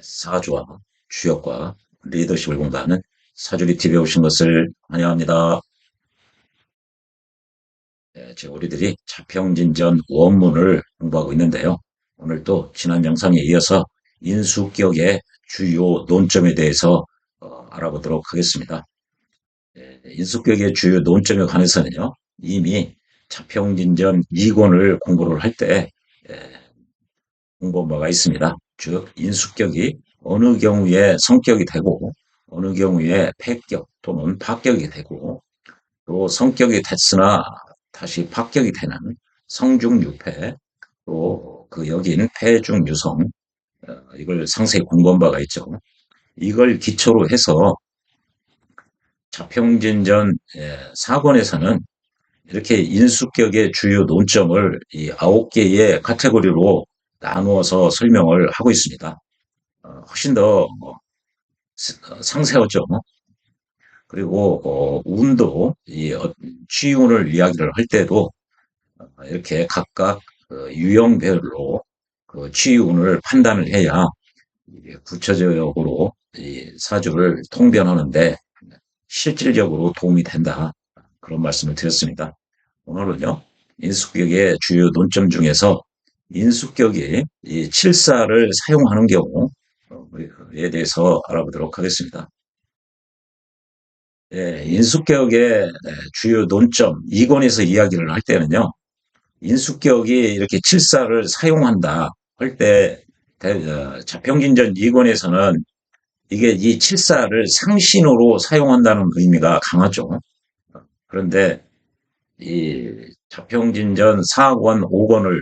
사주와 주역과 리더십을 공부하는 사주리 TV에 오신 것을 환영합니다. 지금 우리들이 자평진전 원문을 공부하고 있는데요. 오늘 또 지난 영상에 이어서 인수격의 주요 논점에 대해서 알아보도록 하겠습니다. 인수격의 주요 논점에 관해서는요, 이미 자평진전 2권을 공부를 할 때 공부한 바가 있습니다. 즉 인수격이 어느 경우에 성격이 되고 어느 경우에 패격 또는 파격이 되고 또 성격이 됐으나 다시 파격이 되는 성중유패 또 그 여긴 패중유성 이걸 상세히 공부한 바가 있죠. 이걸 기초로 해서 자평진전 4권에서는 이렇게 인수격의 주요 논점을 이 9개의 카테고리로 나누어서 설명을 하고 있습니다. 훨씬 더 상세하죠. 그리고 운도 취운을 이야기를 할 때도 이렇게 각각 유형별로 그 취운을 판단을 해야 구체적으로 이 사주를 통변하는데 실질적으로 도움이 된다. 그런 말씀을 드렸습니다. 오늘은요, 인수격의 주요 논점 중에서 인수격이 이 칠사를 사용하는 경우에 대해서 알아보도록 하겠습니다. 인수격의 주요 논점 2권에서 이야기를 할 때는요. 인수격이 이렇게 칠사를 사용한다 할 때 자평진전 2권에서는 이게 이 칠사를 상신으로 사용한다는 의미가 강하죠. 그런데 이 자평진전 4권, 5권을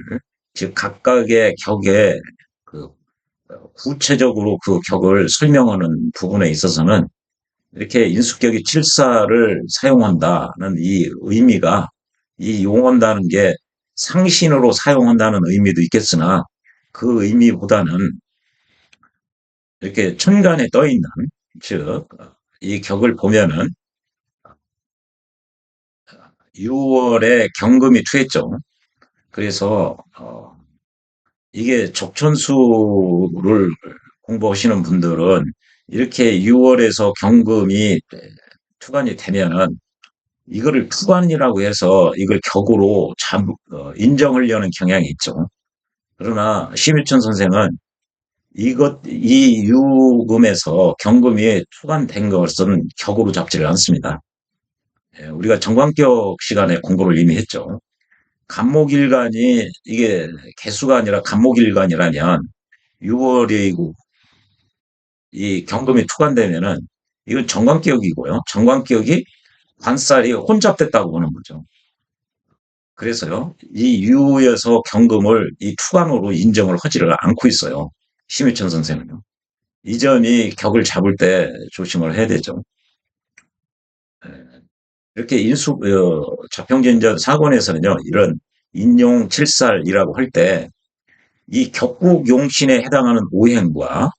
즉 각각의 격에 그 구체적으로 그 격을 설명하는 부분에 있어서는 이렇게 인수격이 칠사를 사용한다는 이 의미가 이 용한다는 게 상신으로 사용한다는 의미도 있겠으나 그 의미보다는 이렇게 천간에 떠 있는 즉 이 격을 보면은 6월에 경금이 투했죠. 그래서 이게 적천수를 공부하시는 분들은 이렇게 6월에서 경금이 투관이 되면은 이거를 투관이라고 해서 이걸 격으로 인정하려는 경향이 있죠. 그러나 심유천 선생은 이 유금에서 경금이 투관된 것은 격으로 잡지를 않습니다. 우리가 정관격 시간에 공부를 이미 했죠. 간목일간이 이게 개수가 아니라 간목일간이라면 6월이고 이 경금이 투관되면은 이건 정관격이고요. 정관격이 관살이 혼잡됐다고 보는 거죠. 그래서요, 이 유에서 경금을 이 투관으로 인정을 하지를 않고 있어요. 심유천 선생은요. 이 점이 격을 잡을 때 조심을 해야 되죠. 이렇게 자평진전 사권에서는요, 이런 인용칠살이라고 할 때, 이 격국용신에 해당하는 오행과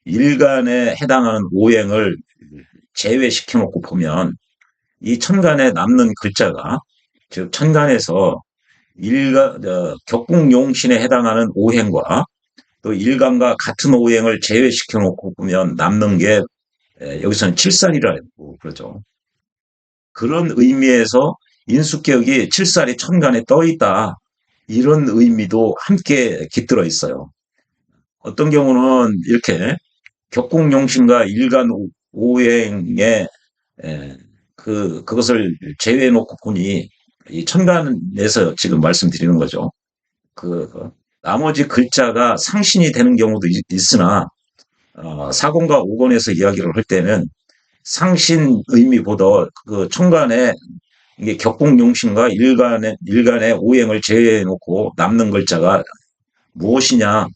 일간에 해당하는 오행을 제외시켜 놓고 보면, 이 천간에 남는 글자가, 즉, 천간에서 격국용신에 해당하는 오행과 또 일간과 같은 오행을 제외시켜 놓고 보면 남는 게 여기서는 칠살이라고 그러죠. 그런 의미에서 인수격이 칠살이 천간에 떠 있다. 이런 의미도 함께 깃들어 있어요. 어떤 경우는 이렇게 격국용신과 일간 오행에 그것을 제외해 놓고 보니 이 천간에서 지금 말씀드리는 거죠. 그 나머지 글자가 상신이 되는 경우도 있으나 4권과 5권에서 이야기를 할 때는 상신 의미보다 그 천간에 이게 격국용신과 일간의 오행을 제외해 놓고 남는 글자가 무엇이냐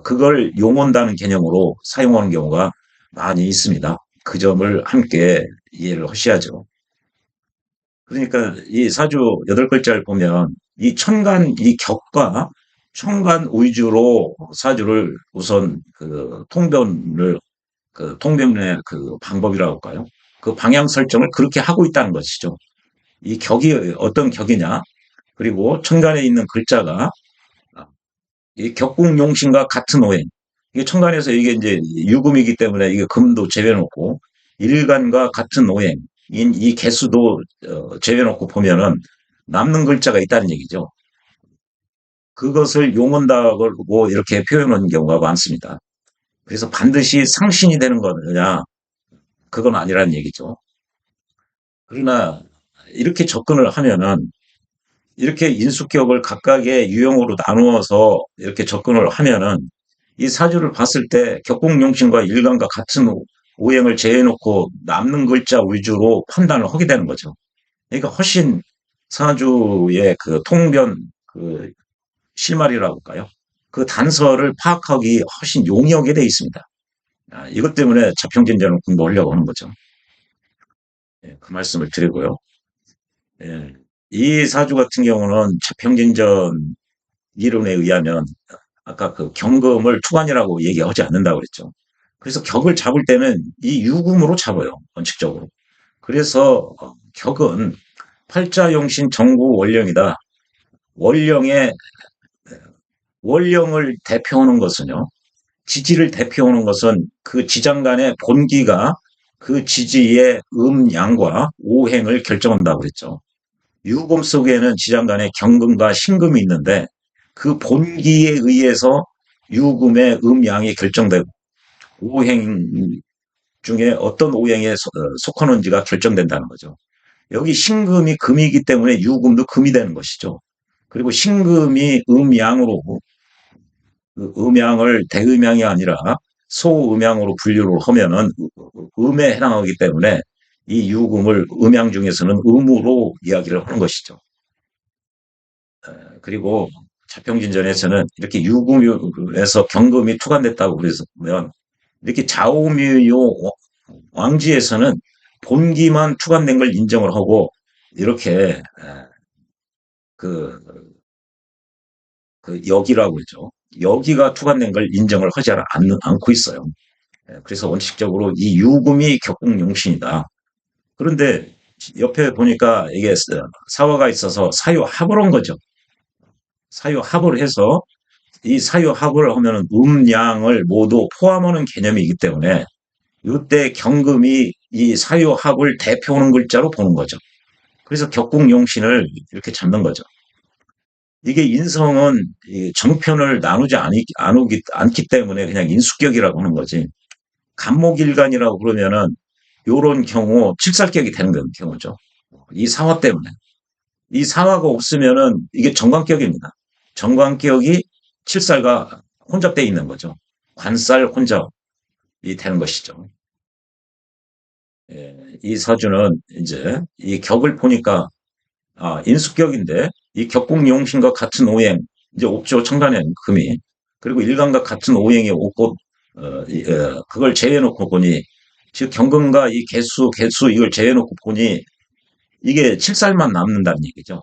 그걸 용언다는 개념으로 사용하는 경우가 많이 있습니다. 그 점을 함께 이해를 하셔야죠. 그러니까 이 사주 8글자를 보면 이 천간 이 격과 천간 위주로 사주를 우선 그 통변의 그 방법이라고 할까요? 그 방향 설정을 그렇게 하고 있다는 것이죠. 이 격이 어떤 격이냐? 그리고 천간에 있는 글자가 이 격국용신과 같은 오행, 이게 천간에서 이게 이제 유금이기 때문에 이게 금도 제외놓고 일간과 같은 오행인 이 개수도 제외놓고 보면은 남는 글자가 있다는 얘기죠. 그것을 용언다고 이렇게 표현하는 경우가 많습니다. 그래서 반드시 상신이 되는 거냐, 그건 아니라는 얘기죠. 그러나 이렇게 접근을 하면은 이렇게 인수격을 각각의 유형으로 나누어서 이렇게 접근을 하면은 이 사주를 봤을 때 격국용신과 일간과 같은 오행을 제해놓고 남는 글자 위주로 판단을 하게 되는 거죠. 그러니까 훨씬 사주의 그 통변 그 실마리라고 할까요? 그 단서를 파악하기 훨씬 용이하게 돼 있습니다. 이것 때문에 자평진전을 공부하려고 하는 거죠. 예, 그 말씀을 드리고요. 예, 이 사주 같은 경우는 자평진전 이론에 의하면 아까 그 경금을 투관이라고 얘기하지 않는다고 그랬죠. 그래서 격을 잡을 때는 이 유금으로 잡아요. 원칙적으로. 그래서 격은 팔자용신 정구 원령이다. 원령의 원령을 대표하는 것은요. 지지를 대표하는 것은 그 지장 간의 본기가 그 지지의 음양과 오행을 결정한다고 그랬죠. 유금 속에는 지장 간의 경금과 신금이 있는데 그 본기에 의해서 유금의 음양이 결정되고 오행 중에 어떤 오행에 속하는지가 결정된다는 거죠. 여기 신금이 금이기 때문에 유금도 금이 되는 것이죠. 그리고 신금이 음양으로 그 음양을 대음양이 아니라 소음양으로 분류를 하면은 음에 해당하기 때문에 이 유금을 음양 중에서는 음으로 이야기를 하는 것이죠. 그리고 자평진전에서는 이렇게 유금에서 경금이 투관됐다고 그러면 이렇게 좌우묘 왕지에서는 본기만 투관된 걸 인정을 하고 이렇게 그, 그 여기라고 했죠. 여기가 투관된 걸 인정을 하지 않고 있어요. 그래서 원칙적으로 이 유금이 격국용신이다. 그런데 옆에 보니까 이게 사화가 있어서 사유합을 한 거죠. 사유합을 해서 이 사유합을 하면은 음양을 모두 포함하는 개념이기 때문에 이때 경금이 이 사유합을 대표하는 글자로 보는 거죠. 그래서 격국용신을 이렇게 잡는 거죠. 이게 인성은 정편을 나누지 않기 때문에 그냥 인수격이라고 하는 거지. 간목일간이라고 그러면은 요런 경우 칠살격이 되는 경우죠. 이 사화 때문에. 이 사화가 없으면은 이게 정관격입니다. 정관격이 칠살과 혼잡되어 있는 거죠. 관살 혼잡이 되는 것이죠. 예, 이 사주는 이제 이 격을 보니까 인수격인데 이 격국용신과 같은 오행 이제 옥조 천간에 금이 그리고 일간과 같은 오행이 옥고 그걸 제해놓고 보니 즉 경금과 이 개수 이걸 제해놓고 보니 이게 칠살만 남는다는 얘기죠.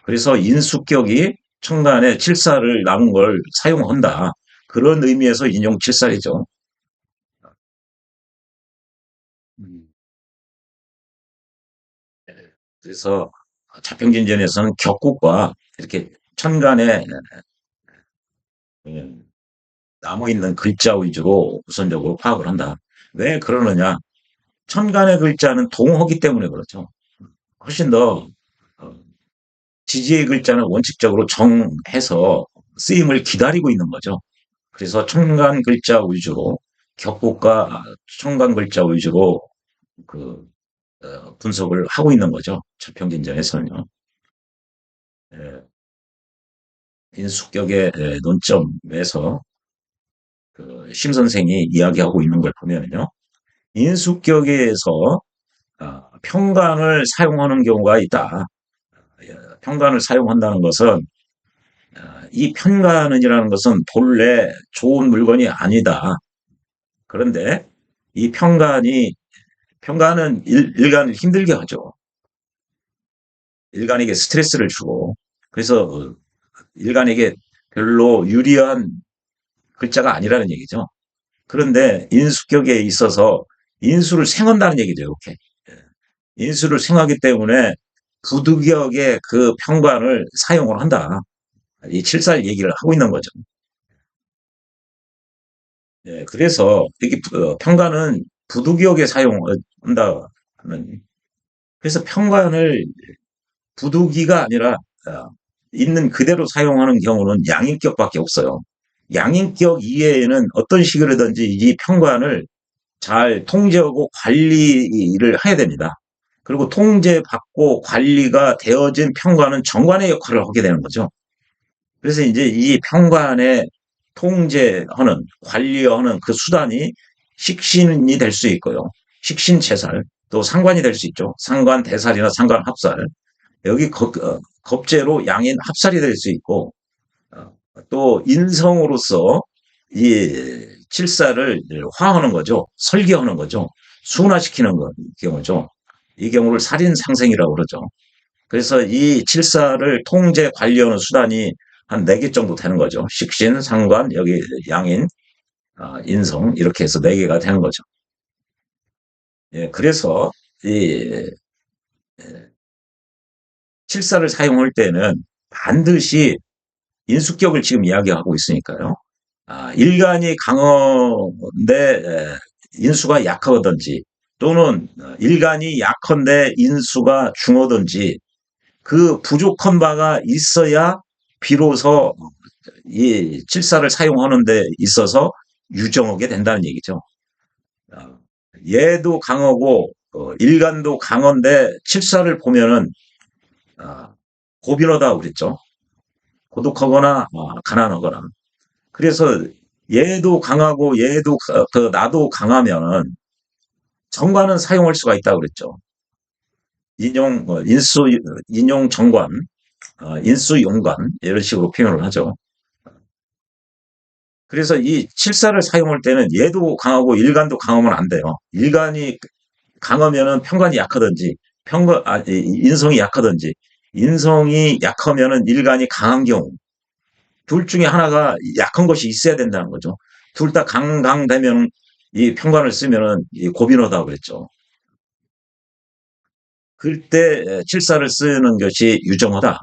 그래서 인수격이 천간에 칠살을 남은 걸 사용한다. 그런 의미에서 인용 칠살이죠. 음. 그래서 자평진전에서는 격국과 이렇게 천간에 남아 있는 글자 위주로 우선적으로 파악을 한다. 왜 그러느냐? 천간의 글자는 동하기 때문에 그렇죠. 훨씬 더 지지의 글자는 원칙적으로 정해서 쓰임을 기다리고 있는 거죠. 그래서 천간 글자 위주로 격국과 천간 글자 위주로 그 분석을 하고 있는 거죠. 자평진전에서는요. 예, 인수격의 논점에서 심 선생이 이야기하고 있는 걸 보면요. 인수격에서 평간을 사용하는 경우가 있다. 평간을 사용한다는 것은 이 평간이라는 것은 본래 좋은 물건이 아니다. 그런데 이 평간은 일간을 힘들게 하죠. 일간에게 스트레스를 주고 그래서 일간에게 별로 유리한 글자가 아니라는 얘기죠. 그런데 인수격에 있어서 인수를 생한다는 얘기죠. 이렇게 인수를 생하기 때문에 부득이하게 그 평관을 사용을 한다. 이 칠살 얘기를 하고 있는 거죠. 예, 그래서 이게 평관은 부득이하게 사용한다. 그래서 평관을 부득이가 아니라 어, 있는 그대로 사용하는 경우는 양인격밖에 없어요. 양인격 이외에는 어떤 식으로든지 이 평관을 잘 통제하고 관리를 해야 됩니다. 그리고 통제받고 관리가 되어진 평관은 정관의 역할을 하게 되는 거죠. 그래서 이제 이 평관의 통제하는, 관리하는 그 수단이 식신이 될 수 있고요. 식신체살, 또 상관이 될 수 있죠. 상관 대살이나 상관 합살. 여기 겁제로 양인 합살이 될 수 있고, 어, 또 인성으로서 이 칠사를 화하는 거죠. 설계하는 거죠. 순화시키는 경우죠. 이 경우를 살인상생이라고 그러죠. 그래서 이 칠사를 통제 관리하는 수단이 한 4개 정도 되는 거죠. 식신, 상관, 여기 양인, 인성 이렇게 해서 4개가 되는 거죠. 예, 그래서 이 칠사를 사용할 때는 반드시 인수격을 지금 이야기하고 있으니까요. 일간이 강한데 인수가 약하든지 또는 일간이 약한데 인수가 중하든지 그 부족한 바가 있어야 비로소 이 칠사를 사용하는 데 있어서 유정하게 된다는 얘기죠. 어, 얘도 강하고 일간도 강한데 칠사를 보면은 어, 고빈하다 그랬죠. 고독하거나 가난하거나. 그래서 얘도 강하고 얘도 나도 강하면은 정관은 사용할 수가 있다고 그랬죠. 인용 정관, 인수 용관 이런 식으로 표현을 하죠. 그래서 이 칠사를 사용할 때는 얘도 강하고 일간도 강하면 안 돼요. 일간이 강하면은 평관이 약하든지 인성이 약하든지 인성이 약하면은 일간이 강한 경우 둘 중에 하나가 약한 것이 있어야 된다는 거죠. 둘 다 강되면 이 평관을 쓰면은 고빈하다고 그랬죠. 그때 칠사를 쓰는 것이 유정하다.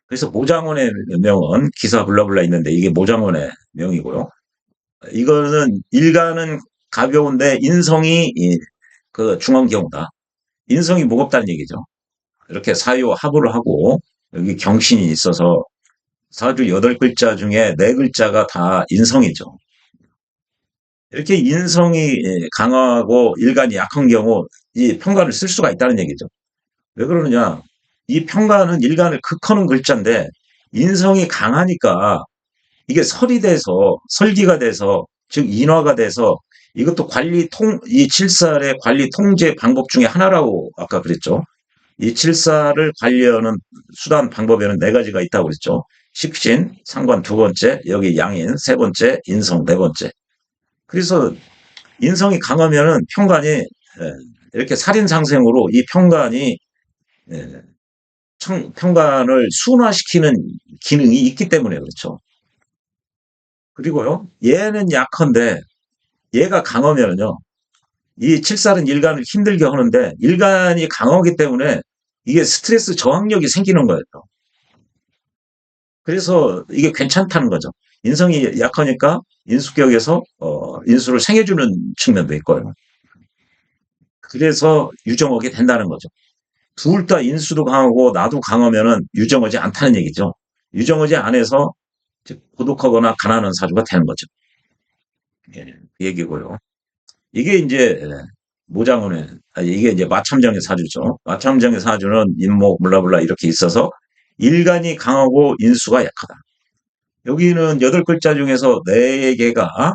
그래서 모장원의 명은 기사 블라블라 있는데 이게 모장원의 명이고요. 이거는 일가는 가벼운데 인성이 그 중한 경우다. 인성이 무겁다는 얘기죠. 이렇게 사유 합을 하고 여기 경신이 있어서 사주 8글자 중에 4글자가 다 인성이죠. 이렇게 인성이 강하고 일간이 약한 경우 이 평가를 쓸 수가 있다는 얘기죠. 왜 그러느냐? 이 평가는 일간을 극하는 글자인데 인성이 강하니까 이게 설이 돼서 설기가 돼서 즉 인화가 돼서 이것도 이 칠살의 관리 통제 방법 중에 하나라고 아까 그랬죠. 이 칠사를 관리하는 수단 방법에는 4가지가 있다고 그랬죠. 식신, 상관 2번째, 여기 양인 3번째, 인성 4번째. 그래서 인성이 강하면은 평관이 이렇게 살인상생으로 이 평관이 평관을 순화시키는 기능이 있기 때문에 그렇죠. 그리고요, 얘는 약한데 얘가 강하면요, 이 칠살은 일간을 힘들게 하는데 일간이 강하기 때문에 이게 스트레스 저항력이 생기는 거예요. 그래서 이게 괜찮다는 거죠. 인성이 약하니까 인수격에서 인수를 생해주는 측면도 있고요. 그래서 유정하게 된다는 거죠. 둘 다 인수도 강하고 나도 강하면은 유정하지 않다는 얘기죠. 유정하지 않아서 고독하거나 가난한 사주가 되는 거죠. 예, 그 얘기고요. 이게 이제 모장원의 이게 이제 마참정의 사주죠. 마참정의 사주는 인목 블라블라 이렇게 있어서 일간이 강하고 인수가 약하다. 여기는 8글자 중에서 4개가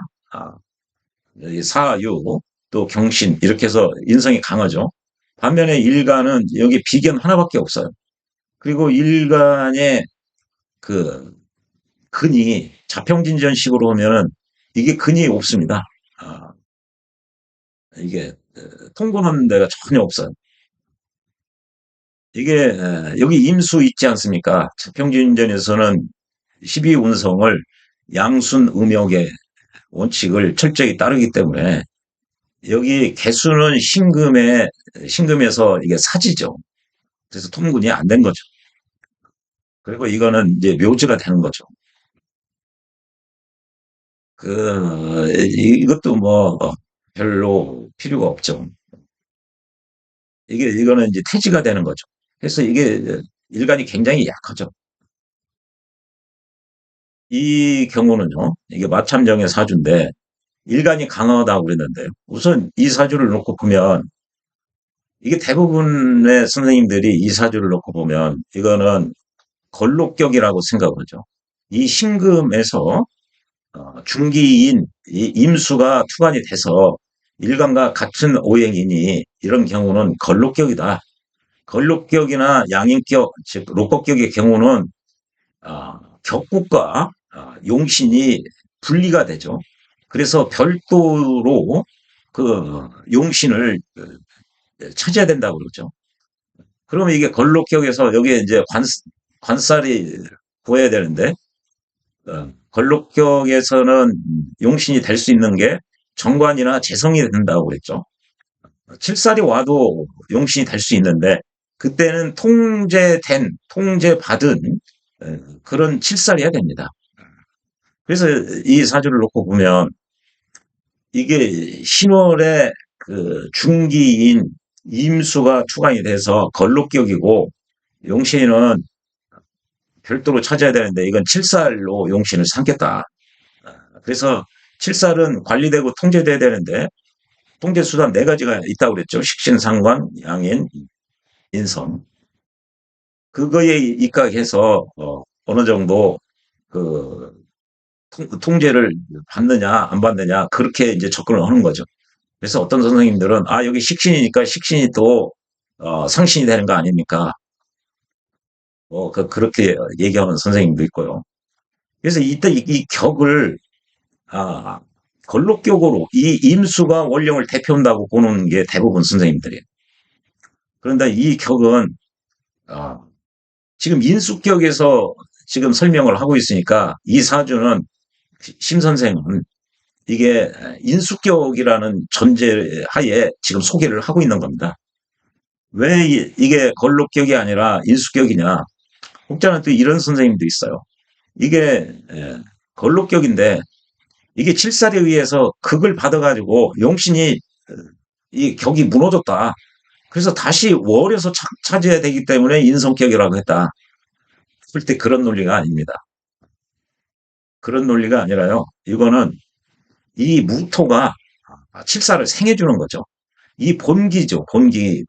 사유 또 경신 이렇게 해서 인성이 강하죠. 반면에 일간은 여기 비견 하나밖에 없어요. 그리고 일간의 그 근이 자평진전식으로 하면은 이게 근이 없습니다. 아, 이게 통근하는 데가 전혀 없어요. 이게 여기 임수 있지 않습니까? 자평진전에서는 12운성을 양순 음역의 원칙을 철저히 따르기 때문에 여기 개수는 신금에서 이게 사지죠. 그래서 통근이 안 된 거죠. 그리고 이거는 이제 묘지가 되는 거죠. 이것도 뭐, 별로 필요가 없죠. 이거는 이제 태지가 되는 거죠. 그래서 이게 일간이 굉장히 약하죠. 이 경우는요, 이게 마참정의 사주인데, 일간이 강하다고 그랬는데요. 우선 이 사주를 놓고 보면, 이게 대부분의 선생님들이 이 사주를 놓고 보면, 이거는 걸록격이라고 생각하죠. 이 신금에서 중기인 이 임수가 투관이 돼서 일간과 같은 오행이니 이런 경우는 걸록격이다. 걸록격이나 양인격, 즉 로꺾격의 경우는 격국과 용신이 분리가 되죠. 그래서 별도로 그 용신을 찾아야 된다고 그러죠. 그러면 이게 걸록격에서 여기에 이제 관살이 보여야 되는데 걸록격에서는 용신이 될 수 있는 게 정관이나 재성이 된다고 그랬죠. 칠살이 와도 용신이 될 수 있는데 그때는 통제받은 그런 칠살이어야 됩니다. 그래서 이 사주를 놓고 보면 이게 신월에 그 중기인 임수가 투관이 돼서 걸록격이고 용신은 별도로 찾아야 되는데 이건 칠살로 용신을 삼겠다. 그래서 칠살은 관리되고 통제돼야 되는데 통제 수단 네 가지가 있다고 그랬죠. 식신상관, 양인, 인성. 그거에 입각해서 어느 정도 그 통제를 받느냐 안 받느냐 그렇게 이제 접근을 하는 거죠. 그래서 어떤 선생님들은 여기 식신이니까 식신이 또 상신이 되는 거 아닙니까? 그렇게 얘기하는 선생님도 있고요. 그래서 이때 이 격을 아, 걸록격으로 이 임수가 원령을 대표한다고 보는 게 대부분 선생님들이에요. 그런데 이 격은 아, 지금 인수격에서 지금 설명을 하고 있으니까 이 사주는 심 선생은 이게 인수격이라는 전제 하에 지금 소개를 하고 있는 겁니다. 왜 이게 걸록격이 아니라 인수격이냐? 혹자는 또 이런 선생님도 있어요. 이게 걸록격인데 이게 칠살에 의해서 극을 받아가지고 용신이 이 격이 무너졌다. 그래서 다시 월에서 차지해야 되기 때문에 인성격이라고 했다. 절대 그런 논리가 아닙니다. 그런 논리가 아니라요. 이거는 이 무토가 칠살을 생해주는 거죠. 이 본기죠.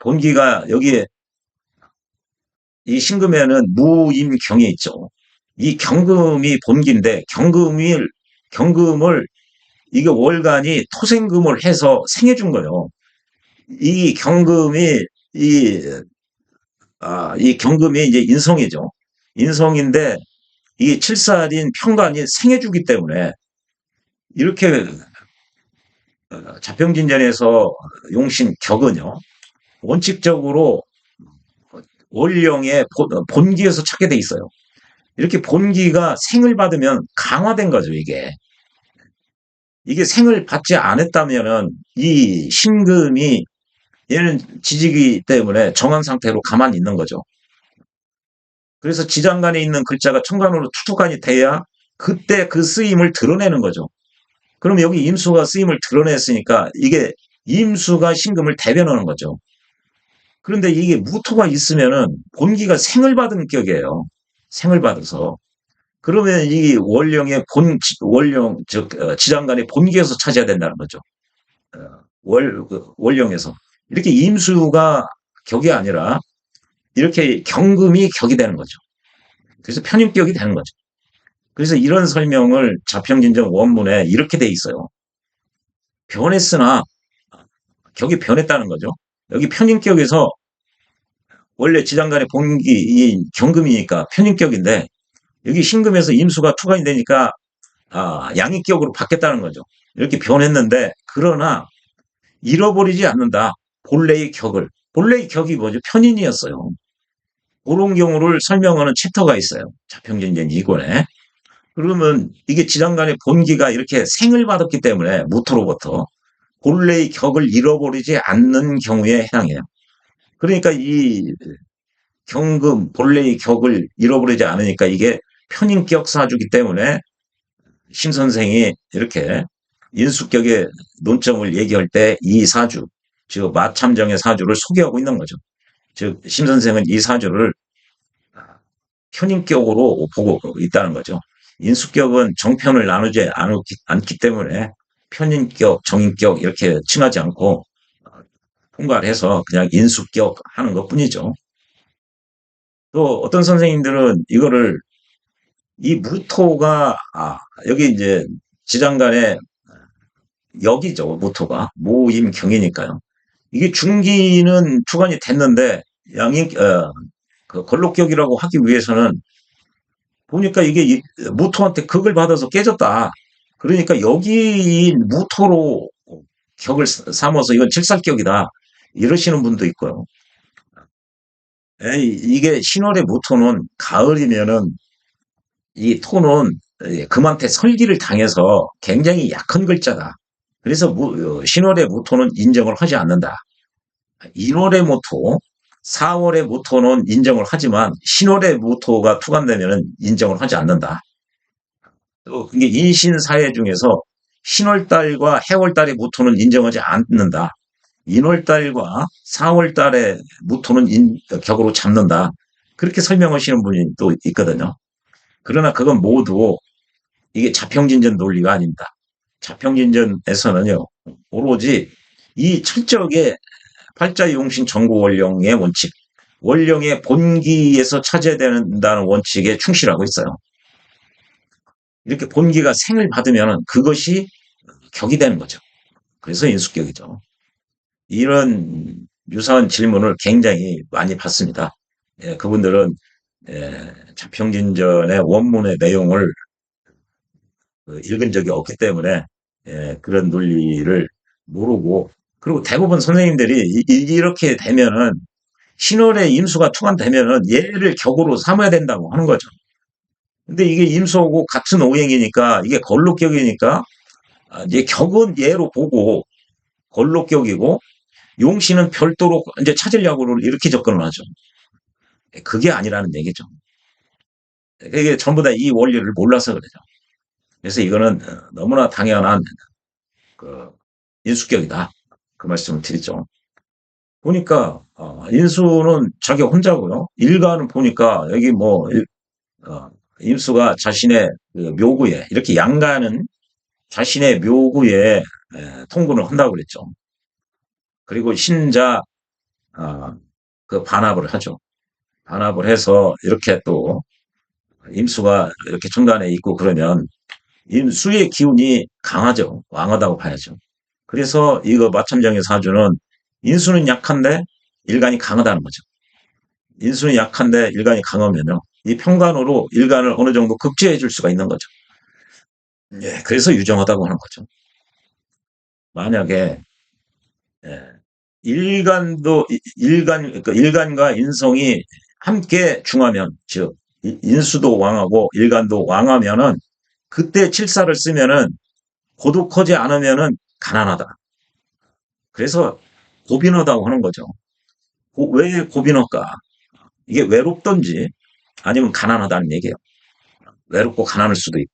본기가 여기에 이 신금에는 무임경이 있죠. 이 경금이 본기인데 경금을 이게 월간이 토생금을 해서 생해준 거예요. 이 경금이 이, 이 경금이 이제 인성이죠. 인성인데 이 칠살인 평관이 생해주기 때문에 이렇게 자평진전에서 용신 격은요. 원칙적으로 월령의 본기에서 찾게 돼 있어요. 이렇게 본기가 생을 받으면 강화된 거죠, 이게. 이게 생을 받지 않았다면은 이 신금이 얘는 지지기 때문에 정한 상태로 가만히 있는 거죠. 그래서 지장간에 있는 글자가 천간으로 투투간이 돼야 그때 그 쓰임을 드러내는 거죠. 그럼 여기 임수가 쓰임을 드러냈으니까 이게 임수가 신금을 대변하는 거죠. 그런데 이게 무토가 있으면은 본기가 생을 받은 격이에요. 생을 받아서. 그러면 이 원령, 즉, 지장간의 본기에서 찾아야 된다는 거죠. 원령에서. 이렇게 임수가 격이 아니라 이렇게 경금이 격이 되는 거죠. 그래서 편입격이 되는 거죠. 그래서 이런 설명을 자평진정 원문에 이렇게 돼 있어요. 변했으나 격이 변했다는 거죠. 여기 편인격에서 원래 지장간의 본기 이 경금이니까 편인격인데 여기 신금에서 임수가 투관이 되니까 양인격으로 바뀌었다는 거죠. 이렇게 변했는데 그러나 잃어버리지 않는다. 본래의 격을. 본래의 격이 뭐죠? 편인이었어요. 그런 경우를 설명하는 챕터가 있어요. 자평진전 2권에. 그러면 이게 지장간의 본기가 이렇게 생을 받았기 때문에 무토로부터 본래의 격을 잃어버리지 않는 경우에 해당해요. 그러니까 이 경금 본래의 격을 잃어버리지 않으니까 이게 편인격 사주기 때문에 심 선생이 이렇게 인수격의 논점을 얘기할 때 이 사주, 즉 마참정의 사주를 소개하고 있는 거죠. 즉 심 선생은 이 사주를 편인격으로 보고 있다는 거죠. 인수격은 정편을 나누지 않기 때문에 편인격, 정인격 이렇게 칭하지 않고 통과를 해서 그냥 인수격 하는 것 뿐이죠. 또 어떤 선생님들은 이거를 이 무토가 여기 이제 지장간에 역이죠. 무토가 모임경이니까요. 이게 중기는 투간이 됐는데 양인 그 걸록격이라고 하기 위해서는 보니까 이게 무토한테 극을 받아서 깨졌다. 그러니까 여기 무토로 격을 삼아서 이건 칠살격이다. 이러시는 분도 있고요. 이게 신월의 무토는 가을이면은 이 토는 금한테 설기를 당해서 굉장히 약한 글자다. 그래서 신월의 무토는 인정을 하지 않는다. 인월의 무토, 4월의 무토는 인정을 하지만 신월의 무토가 투간되면 인정을 하지 않는다. 또 그게 인신사회 중에서 신월달과 해월달의 무토는 인정하지 않는다. 인월달과 4월달의 무토는 격으로 잡는다. 그렇게 설명하시는 분이 또 있거든요. 그러나 그건 모두 이게 자평진전 논리가 아닙니다. 자평진전에서는요, 오로지 이 철저하게 팔자용신 정구원령의 원칙, 원령의 본기에서 차지해야 된다는 원칙에 충실하고 있어요. 이렇게 본기가 생을 받으면 그것이 격이 되는 거죠. 그래서 인수격이죠. 이런 유사한 질문을 굉장히 많이 받습니다. 그분들은 자평진전의 원문의 내용을 읽은 적이 없기 때문에 그런 논리를 모르고, 그리고 대부분 선생님들이 이렇게 되면은 신월의 임수가 투간되면은 얘를 격으로 삼아야 된다고 하는 거죠. 근데 이게 임수하고 같은 오행이니까 이게 걸록격이니까 이제 격은 얘로 보고 걸록격이고 용신은 별도로 이제 찾으려고 이렇게 접근을 하죠. 그게 아니라는 얘기죠. 이게 전부 다 이 원리를 몰라서 그래요. 그래서 이거는 너무나 당연한 그 인수격이다. 그 말씀을 드리죠. 보니까 인수는 자기 혼자고요. 일가는 보니까 여기 뭐 임수가 자신의 그 묘구에 이렇게 양가는 자신의 묘구에 통근을 한다고 그랬죠. 그리고 신자 그 반합을 하죠. 반합을 해서 이렇게 또 임수가 이렇게 중간에 있고 그러면 임수의 기운이 강하죠. 왕하다고 봐야죠. 그래서 이거 마천정의 사주는 인수는 약한데 일간이 강하다는 거죠. 인수는 약한데 일간이 강하면요. 이 평간으로 일간을 어느 정도 극제해 줄 수가 있는 거죠. 그래서 유정하다고 하는 거죠. 만약에 예, 그러니까 일간과 인성이 함께 중하면, 즉 인수도 왕하고 일간도 왕하면은 그때 칠사를 쓰면은 고독하지 않으면은 가난하다. 그래서 고빈하다고 하는 거죠. 왜 고빈할까? 이게 외롭던지 아니면 가난하다는 얘기예요. 외롭고 가난할 수도 있고.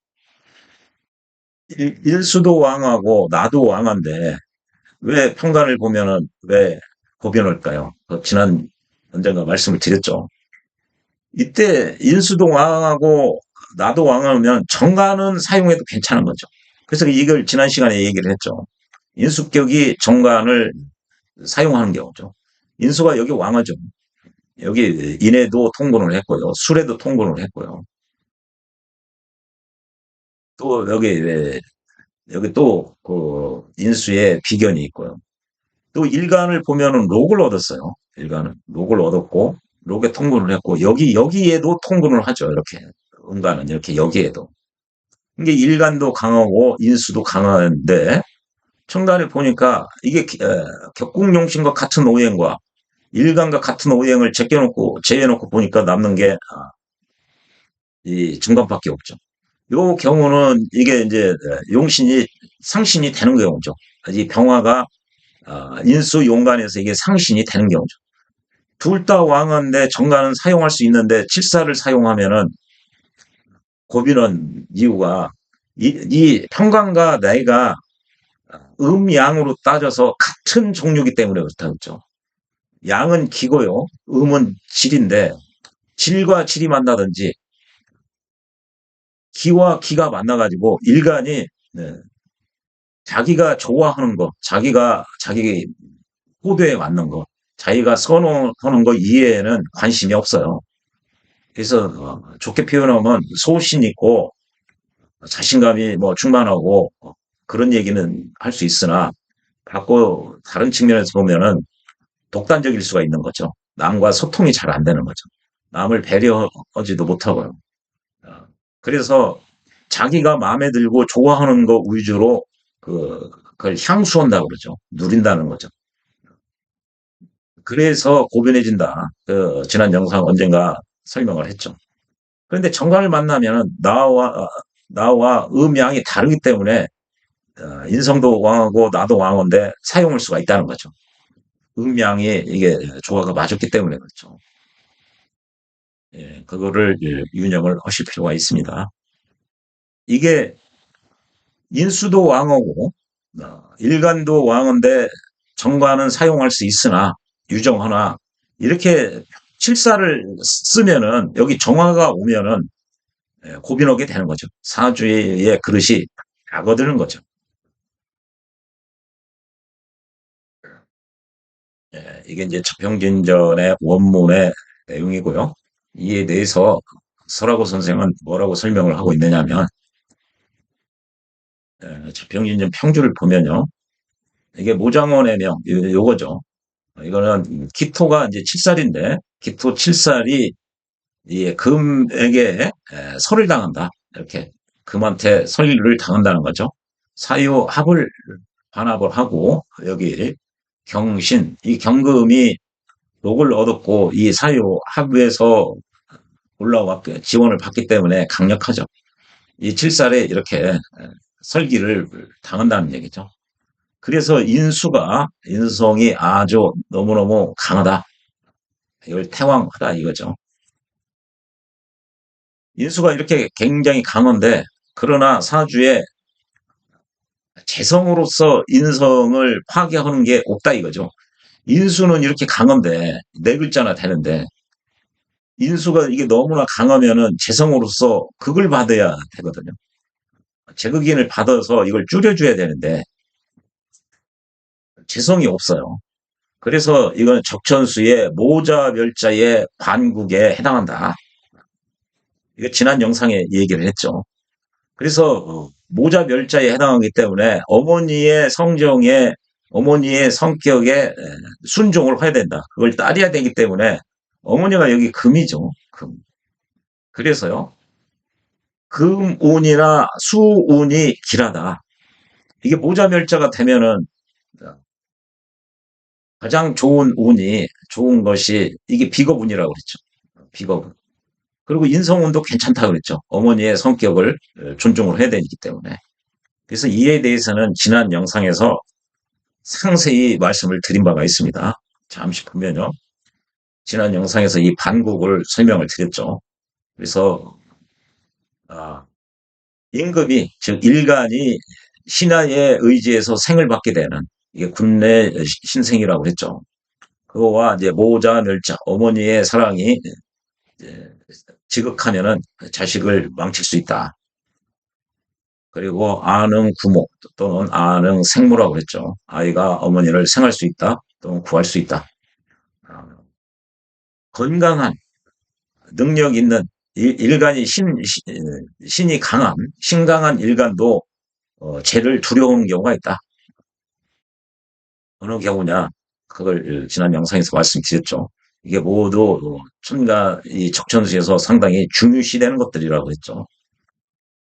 일수도 왕하고 나도 왕한데 왜 평간을 보면은 왜 고변할까요? 지난 언젠가 말씀을 드렸죠. 이때 인수도 왕하고 나도 왕하면 정관은 사용해도 괜찮은 거죠. 그래서 이걸 지난 시간에 얘기를 했죠. 인수격이 정관을 사용하는 경우죠. 인수가 여기 왕하죠. 여기 인에도 통분을 했고요. 술에도 통분을 했고요. 또 여기 또 그 인수의 비견이 있고요. 또 일간을 보면은 록을 얻었어요. 일간은 록을 얻었고 록에 통근을 했고 여기에도 통근을 하죠. 이렇게 음간은 이렇게 여기에도 이게 일간도 강하고 인수도 강한데 청간에 보니까 이게 격국용신과 같은 오행과 일간과 같은 오행을 제껴놓고 보니까 남는 게 이 중간밖에 없죠. 요 경우는 이게 이제 용신이 상신이 되는 경우죠. 이 병화가 인수 용간에서 이게 상신이 되는 경우죠. 둘 다 왕한데 정관은 사용할 수 있는데 칠사를 사용하면은 고비는 이유가 이 평강과 나이가 음양으로 따져서 같은 종류이기 때문에 그렇다고 했죠. 양은 기고요. 음은 질인데 질과 질이 만나든지 기와 기가 만나가지고 일간이 네, 자기가 좋아하는 거, 자기가 자기 코드에 맞는 거, 자기가 선호하는 거 이해에는 관심이 없어요. 그래서 좋게 표현하면 소신 있고 자신감이 뭐 충만하고 그런 얘기는 할 수 있으나 받고 다른 측면에서 보면은 독단적일 수가 있는 거죠. 남과 소통이 잘 안 되는 거죠. 남을 배려하지도 못하고요. 어, 그래서 자기가 마음에 들고 좋아하는 거 위주로 그걸 향수한다 그러죠. 누린다는 거죠. 그래서 고변해진다. 지난 영상 언젠가 설명을 했죠. 그런데 정관을 만나면 나와 음양이 다르기 때문에 인성도 왕하고 나도 왕인데 사용할 수가 있다는 거죠. 음양이 이게 조화가 맞았기 때문에 그렇죠. 예, 그거를 유념을 하실 필요가 있습니다. 이게 인수도 왕하고 일간도 왕인데 정관은 사용할 수 있으나 유정하나 이렇게 칠사를 쓰면은 여기 정화가 오면은 고민하게 되는 거죠. 사주의 그릇이 작아드는 거죠. 예, 이게 이제 자평진전의 원문의 내용이고요. 이에 대해서 설하고 선생은 뭐라고 설명을 하고 있느냐면 자평진전 평주를 보면요. 이게 모장원의 명, 요거죠. 이거는 기토가 이제 칠살인데 기토 칠살이 이 금에게 설을 당한다. 이렇게 금한테 설을 당한다는 거죠. 사유 합을 반합을 하고 여기 경신 이 경금이 녹을 얻었고 이 사유 합에서 올라왔고 지원을 받기 때문에 강력하죠. 이 칠살에 이렇게 설기를 당한다는 얘기죠. 그래서 인성이 아주 너무너무 강하다. 이걸 태왕하다 이거죠. 인수가 이렇게 굉장히 강한데 그러나 사주에 재성으로서 인성을 파괴하는 게 없다 이거죠. 인수는 이렇게 강한데 네 글자나 되는데 인수가 이게 너무나 강하면은 재성으로서 극을 받아야 되거든요. 제극인을 받아서 이걸 줄여줘야 되는데 재성이 없어요. 그래서 이건 적천수의 모자멸자의 반국에 해당한다. 이거 지난 영상에 얘기를 했죠. 그래서 모자멸자에 해당하기 때문에 어머니의 성격에 순종을 해야 된다. 그걸 따려야 되기 때문에 어머니가 여기 금이죠. 금. 그래서요. 금운이나 수운이 길하다. 이게 모자멸자가 되면은 가장 좋은 것이 이게 비겁운이라고 그랬죠. 비겁운. 그리고 인성운도 괜찮다 그랬죠. 어머니의 성격을 존중을 해야 되기 때문에. 그래서 이에 대해서는 지난 영상에서 상세히 말씀을 드린 바가 있습니다. 잠시 보면요. 지난 영상에서 이 반국을 설명을 드렸죠. 그래서 아, 임금이 즉 일간이 신하의 의지에서 생을 받게 되는 이게 군내 신생이라고 했죠. 그거와 이제 모자 멸자 어머니의 사랑이 지극하면은 자식을 망칠 수 있다. 그리고 아능 구모 또는 아능 생모라고 그랬죠. 아이가 어머니를 생할 수 있다 또는 구할 수 있다. 아, 건강한 능력 있는 일간이 신이 강한 신강한 일간도 죄를 두려워하는 경우가 있다. 어느 경우냐? 그걸 지난 영상에서 말씀드렸죠. 이게 모두 천가 이 적천수에서 상당히 중요시되는 것들이라고 했죠.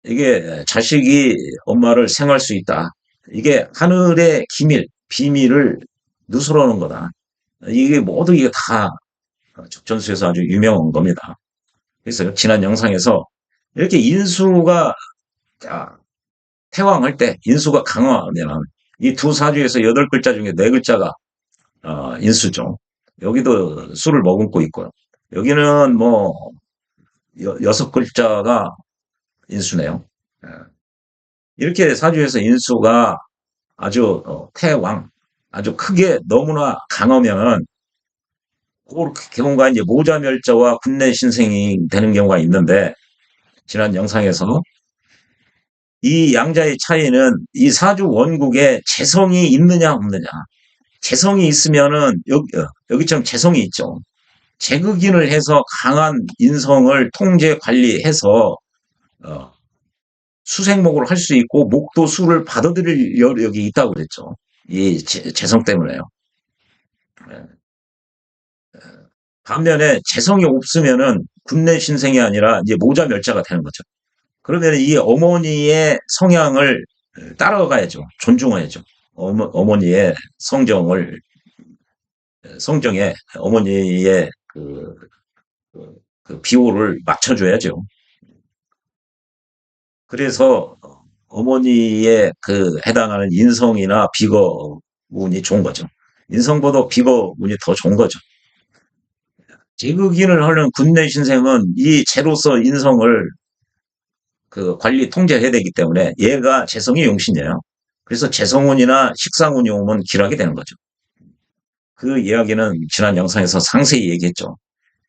이게 자식이 엄마를 생할 수 있다. 이게 하늘의 기밀, 비밀을 누설하는 거다. 이게 모두 이게 다 적천수에서 아주 유명한 겁니다. 그래서 지난 영상에서 이렇게 인수가 태왕할 때 인수가 강화하면 이 두 사주에서 8글자 중에 4글자가 인수죠. 여기도 수를 머금고 있고요. 여기는 뭐 6글자가 인수네요. 이렇게 사주에서 인수가 아주 태왕, 아주 크게 너무나 강하면 그 경우가 이제 모자멸자와 군내신생이 되는 경우가 있는데, 지난 영상에서 이 양자의 차이는 이 사주 원국에 재성이 있느냐 없느냐. 재성이 있으면은 여기처럼 재성이 있죠. 재극인을 해서 강한 인성을 통제 관리해서 어, 수생목을 할 수 있고 목도 수를 받아들일 여력이 있다고 그랬죠. 이 재성 때문에요. 네. 반면에 재성이 없으면은 군내 신생이 아니라 이제 모자멸자가 되는 거죠. 그러면 이 어머니의 성향을 따라가야죠. 존중해야죠. 어머니의 성정에 어머니의 그, 그 비호를 맞춰줘야죠. 그래서 어머니의 그 해당하는 인성이나 비거운이 좋은 거죠. 인성보다 비거운이 더 좋은 거죠. 제극인을 하는 군내 신생은 이 재로서 인성을 그 관리 통제해야 되기 때문에 얘가 재성이 용신이에요. 그래서 재성운이나 식상운이 오면 길하게 되는 거죠. 그 이야기는 지난 영상에서 상세히 얘기했죠.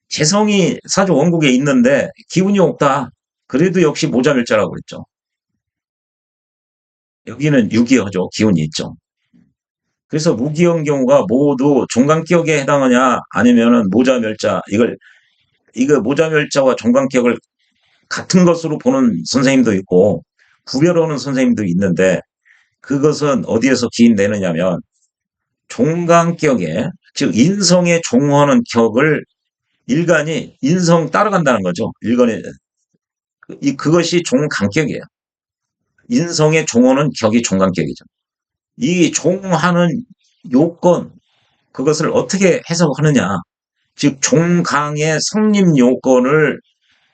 재성이 사주 원국에 있는데 기운이 없다. 그래도 역시 모자멸자라고 그랬죠. 여기는 유기어죠. 기운이 있죠. 그래서 무기형 경우가 모두 종강기억에 해당하냐 아니면은 모자멸자, 이거 모자멸자와 종강기억을 같은 것으로 보는 선생님도 있고 구별하는 선생님도 있는데, 그것은 어디에서 기인되느냐면 종강격에, 즉 인성에 종하는 격을 일간이 인성 따라간다는 거죠. 일간이 그것이 종강격이에요. 인성에 종하는 격이 종강격이죠. 이 종하는 요건, 그것을 어떻게 해석하느냐. 즉 종강의 성립 요건을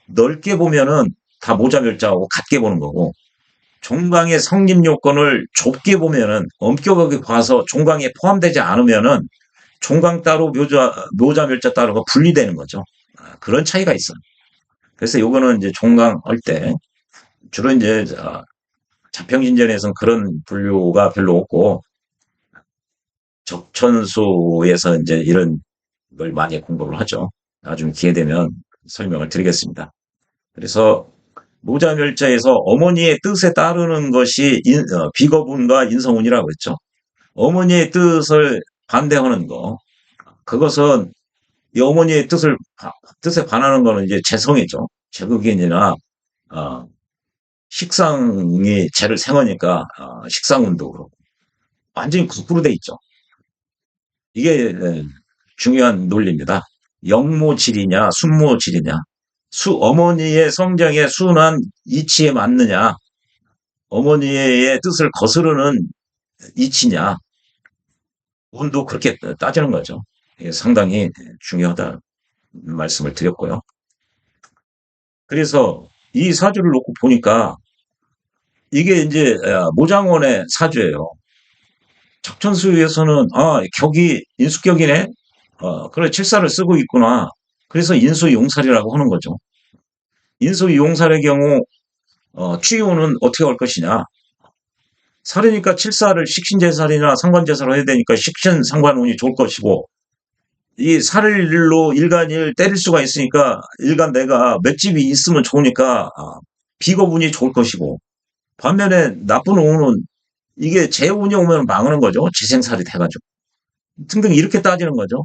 넓게 보면은 다 모자멸자하고 같게 보는 거고, 종강의 성립 요건을 좁게 보면은 엄격하게 봐서 종강에 포함되지 않으면은 종강 따로 묘자멸자 따로가 분리되는 거죠. 그런 차이가 있어요. 그래서 요거는 이제 종강 할 때 주로 이제 자평진전에서는 그런 분류가 별로 없고 적천수에서 이제 이런 걸 많이 공부를 하죠. 나중에 기회 되면 설명을 드리겠습니다. 그래서 모자멸자에서 어머니의 뜻에 따르는 것이 비거분과 인성운이라고 했죠. 어머니의 뜻을 반대하는 거, 그것은 이 어머니의 뜻에 반하는 거는 이제 재성이죠. 재극인이나 어, 식상이 재를 생하니까 식상운도 그렇고 완전히 거꾸로 돼 있죠. 이게 중요한 논리입니다. 영모질이냐 순모질이냐, 어머니의 성장의 순한 이치에 맞느냐, 어머니의 뜻을 거스르는 이치냐, 운도 그렇게 따지는 거죠. 이게 상당히 중요하다 말씀을 드렸고요. 그래서 이 사주를 놓고 보니까 이게 이제 모장원의 사주예요. 적천수에서는 격이 인수격이네. 그래 칠사를 쓰고 있구나. 그래서 인수용살이라고 하는 거죠. 인수용살의 경우 취유는 어떻게 할 것이냐. 살이니까 칠사를 식신제살이나 상관제살을 해야 되니까 식신 상관운이 좋을 것이고, 이 살로 일간일 때릴 수가 있으니까 일간 내가 맷집이 있으면 좋으니까 비거운이 좋을 것이고, 반면에 나쁜 운은 이게 재운이 오면 망하는 거죠. 재생살이 돼가지고. 등등 이렇게 따지는 거죠.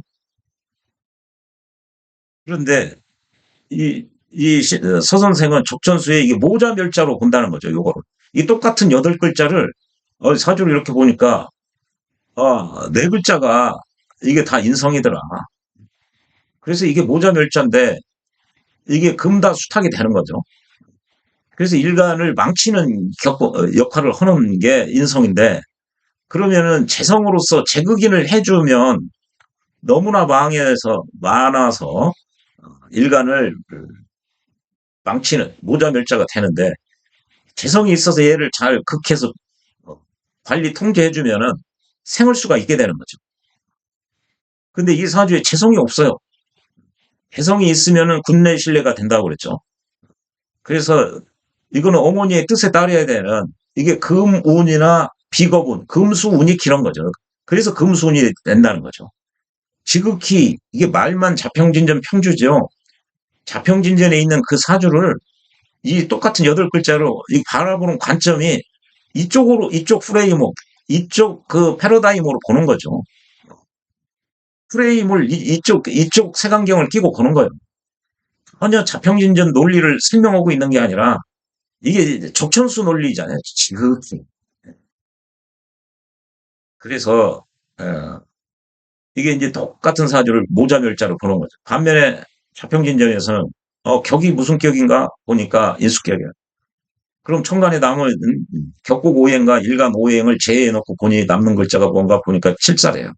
그런데 서 선생은 적천수에 이게 모자멸자로 본다는 거죠. 요거를. 이 똑같은 8글자를 사주를 이렇게 보니까 네 글자가 이게 다 인성이더라. 그래서 이게 모자멸자인데 이게 금다수탁이 되는 거죠. 그래서 일간을 망치는 역할을 하는 게 인성인데, 그러면은 재성으로서 재극인을 해주면 너무나 많아서 일간을 망치는 모자멸자가 되는데, 재성이 있어서 얘를 잘 극해서 관리 통제해주면은 생을 수가 있게 되는 거죠. 근데 이 사주에 재성이 없어요. 재성이 있으면은 군내 신뢰가 된다고 그랬죠. 그래서 이거는 어머니의 뜻에 따라야 되는 이게 금운이나 비겁운, 금수운이 길은 거죠. 그래서 금수운이 된다는 거죠. 지극히 이게 말만 자평진전 평주죠. 자평진전에 있는 그 사주를 이 똑같은 여덟 글자로 이 바라보는 관점이 이쪽으로 이쪽 프레임으로 이쪽 그 패러다임으로 보는 거죠. 프레임을 이쪽 색안경을 끼고 보는 거예요. 전혀 자평진전 논리를 설명하고 있는 게 아니라 이게 적천수 논리잖아요. 지극히. 그래서 어, 이게 이제 똑같은 사주를 모자멸자로 보는 거죠. 반면에 자평진전에서는 격이 무슨 격인가 보니까 인수격이야. 그럼 천간에 남은 격국 오행과 일간 오행을 제해놓고 보니 남는 글자가 뭔가 보니까 칠살이에요.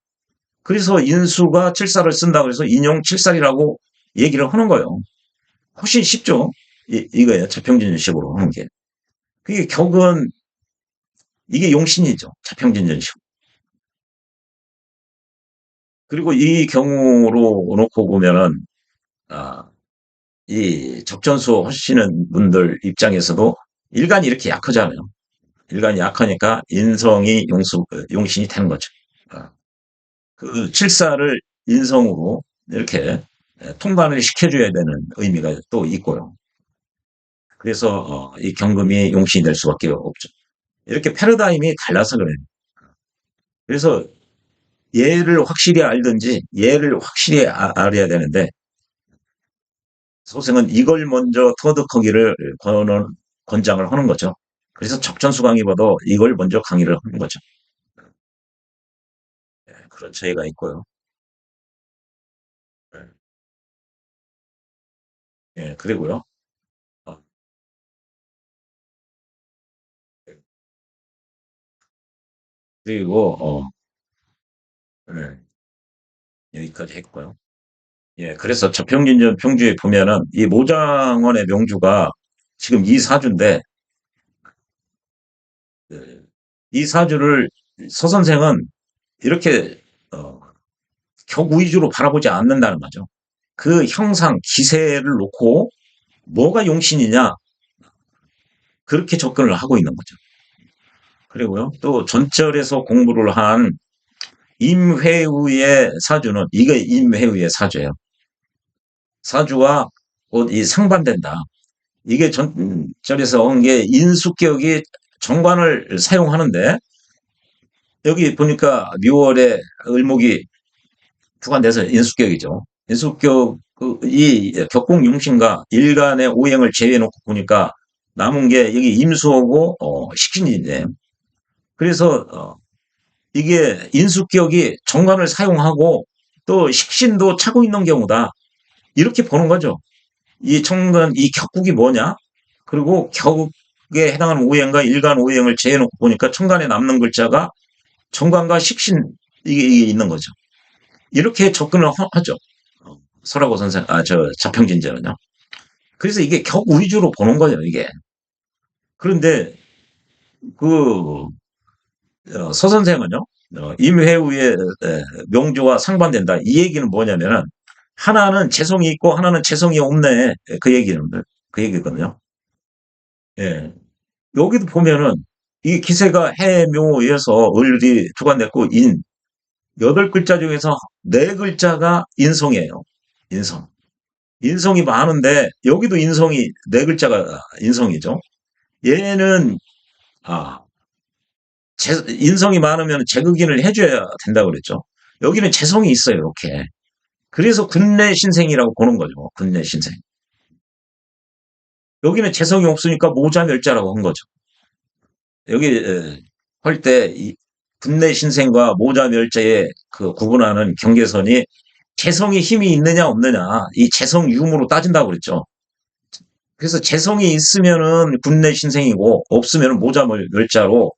그래서 인수가 칠살을 쓴다 그래서 인용 칠살이라고 얘기를 하는 거예요. 훨씬 쉽죠. 이거예요. 자평진전식으로 하는 게. 그게 격은 이게 용신이죠. 자평진전식. 그리고 이 경우로 놓고 보면은 아, 이 적전수 하시는 분들 입장에서도 일간이 이렇게 약하잖아요. 일간이 약하니까 인성이 용신이 되는 거죠. 아, 그 칠사를 인성으로 이렇게 통반을 시켜줘야 되는 의미가 또 있고요. 그래서 이 경금이 용신이 될 수밖에 없죠. 이렇게 패러다임이 달라서 그래요. 그래서 얘를 확실히 알든지 얘를 확실히 알아야 되는데 소생은 이걸 먼저 터득하기를 권장을 하는 거죠. 그래서 적전수 강의보다 이걸 먼저 강의를 하는 거죠. 그런 차이가 있고요. 예, 그리고요. 어, 그리고 예, 여기까지 했고요. 예, 그래서 저평균전 평주에 보면은 이 모장원의 명주가 지금 이 사주인데 이 사주를 서 선생은 이렇게 어, 격 위주로 바라보지 않는다는 거죠. 그 형상 기세를 놓고 뭐가 용신이냐 그렇게 접근을 하고 있는 거죠. 그리고요 또 전철에서 공부를 한 임회우의 사주는 이게 임회우의 사주예요. 사주와 이 상반된다. 이게 전절에서 온 게 인수격이 정관을 사용하는데 여기 보니까 묘월에 을목이 주관돼서 인수격이죠. 인수격 이 격공용신과 일간의 오행을 제외해놓고 보니까 남은 게 여기 임수하고 식신인데 그래서 이게 인수격이 정관을 사용하고 또 식신도 차고 있는 경우다. 이렇게 보는 거죠. 이 정관, 이 격국이 뭐냐? 그리고 격국에 해당하는 오행과 일간 오행을 제해놓고 보니까 천간에 남는 글자가 정관과 식신 이게 있는 거죠. 이렇게 접근을 하죠. 설하고 선생, 저 자평진전은요. 그래서 이게 격 위주로 보는 거예요, 이게. 그런데 그 서 선생은요, 임회우의 명조와 상반된다. 이 얘기는 뭐냐면은 하나는 재성이 있고 하나는 재성이 없네. 그 얘기는 그 얘기거든요. 예. 여기도 보면은 이 기세가 해묘에서 을이 주관됐고 인 여덟 글자 중에서 네 글자가 인성이에요. 인성. 인성이 많은데 여기도 인성이 네 글자가 인성이죠. 얘는 아 인성이 많으면 제극인을 해줘야 된다고 그랬죠. 여기는 재성이 있어요, 이렇게. 그래서 군내 신생이라고 보는 거죠. 군내 신생. 여기는 재성이 없으니까 모자멸자라고 한 거죠. 여기 할 때 군내 신생과 모자멸자의 그 구분하는 경계선이 재성이 힘이 있느냐 없느냐 이 재성 유무로 따진다고 그랬죠. 그래서 재성이 있으면은 군내 신생이고 없으면은 모자멸자로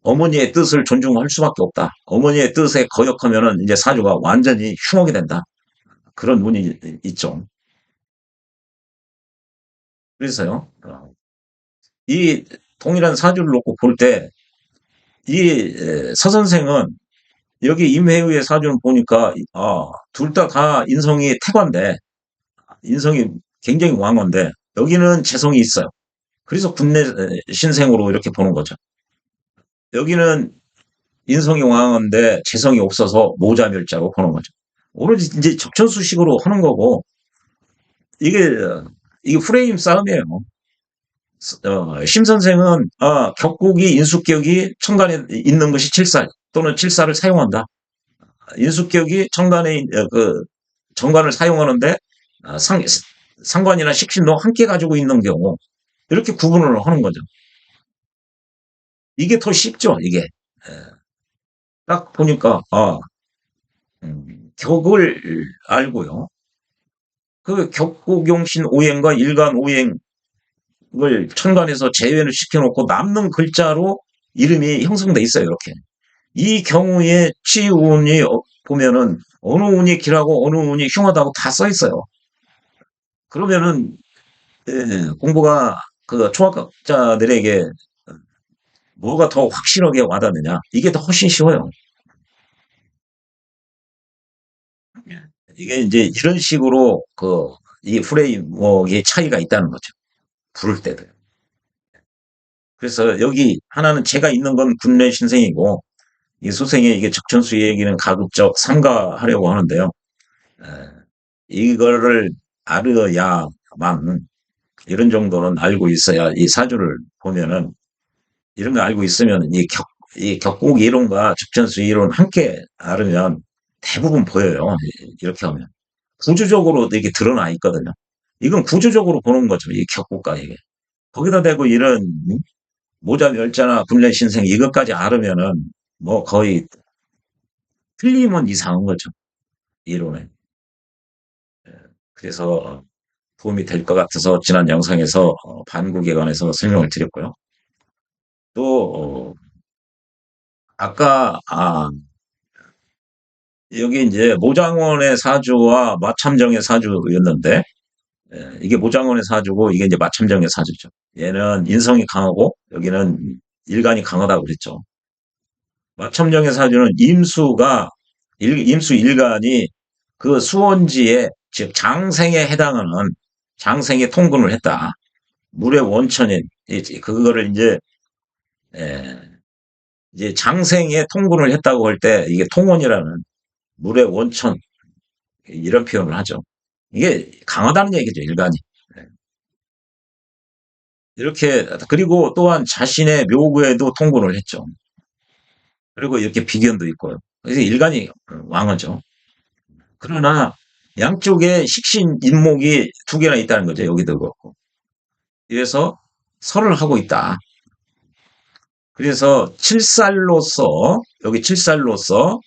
어머니의 뜻을 존중할 수밖에 없다. 어머니의 뜻에 거역하면은 이제 사주가 완전히 흉하게 된다. 그런 운이 있죠. 그래서요. 이 동일한 사주를 놓고 볼 때 이 서 선생은 여기 임회우의 사주를 보니까 둘 다 인성이 태관데 인성이 굉장히 왕한데 여기는 재성이 있어요. 그래서 군내 신생으로 이렇게 보는 거죠. 여기는 인성이 왕한데 재성이 없어서 모자멸자로 보는 거죠. 오로지 이제 적천수식으로 하는 거고, 이게, 이게 프레임 싸움이에요. 심 선생은, 격국이, 인수격이 천간에 있는 것이 칠살 또는 칠살을 사용한다. 인수격이 천간에, 정관을 사용하는데, 상관이나 식신도 함께 가지고 있는 경우, 이렇게 구분을 하는 거죠. 이게 더 쉽죠, 이게. 딱 보니까, 격을 알고요. 그 격국용신 오행과 일간 오행을 천간에서 제외를 시켜놓고 남는 글자로 이름이 형성돼 있어요, 이렇게. 이 경우에 치운이 보면은 어느 운이 길하고 어느 운이 흉하다고 다 써 있어요. 그러면은 공부가 그 초학자들에게 뭐가 더 확실하게 와닿느냐? 이게 더 훨씬 쉬워요. 이게 이제 이런 식으로 이 프레임워크의 차이가 있다는 거죠. 부를 때도. 그래서 여기 하나는 제가 있는 건 군내 신생이고 이 소생의 이게 적천수 얘기는 가급적 삼가하려고 하는데요. 에, 이거를 알아야만 이런 정도는 알고 있어야 이 사주를 보면은 이런 거 알고 있으면 이 격국 이론과 적천수 이론 함께 알으면 대부분 보여요. 이렇게 하면. 구조적으로 이게 드러나 있거든요. 이건 구조적으로 보는 거죠. 이 격국과 이게. 거기다 대고 이런 모자 멸자나 군래 신생 이것까지 알으면은 뭐 거의 틀리면 이상한 거죠. 이론에. 그래서 도움이 될 것 같아서 지난 영상에서 반국에 관해서 설명을 드렸고요. 또 아까 여기 이제 모장원의 사주와 마참정의 사주였는데 이게 모장원의 사주고 이게 이제 마참정의 사주죠. 얘는 인성이 강하고 여기는 일간이 강하다고 그랬죠. 마첨정의 사주는 임수 일간이 그 수원지에 즉 장생에 해당하는 장생에 통근을 했다. 물의 원천인 그거를 에, 이제 장생에 통근을 했다고 할 때 이게 통원이라는 물의 원천 이런 표현을 하죠. 이게 강하다는 얘기죠, 일간이. 네. 이렇게 그리고 또한 자신의 묘구에도 통근을 했죠. 그리고 이렇게 비견도 있고요. 그래서 일간이 왕하죠. 그러나 양쪽에 식신 인목이 두 개나 있다는 거죠. 여기도 그렇고. 그래서 설을 하고 있다. 그래서 여기 칠살로서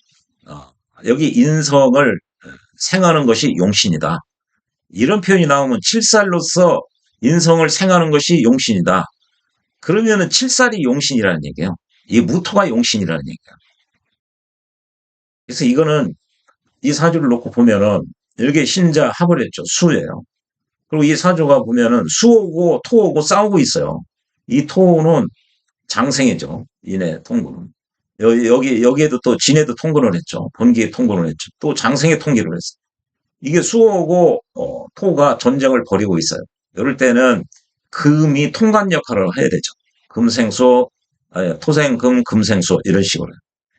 여기 인성을 생하는 것이 용신이다. 이런 표현이 나오면 칠살로서 인성을 생하는 것이 용신이다. 그러면은 칠살이 용신이라는 얘기예요. 이 무토가 용신이라는 얘기예요. 그래서 이거는 이 사주를 놓고 보면은 이렇게 신자 합을 했죠. 수예요. 그리고 이 사주가 보면은 수오고 토오고 싸우고 있어요. 이 토는 장생이죠. 인의 통근은. 여기에도 또 진에도 통근을 했죠. 번기에 통근을 했죠. 또 장생에 통기를 했어요. 이게 수오고 토가 전쟁을 벌이고 있어요. 이럴 때는 금이 통관 역할을 해야 되죠. 금생수, 토생금, 금생수 이런 식으로.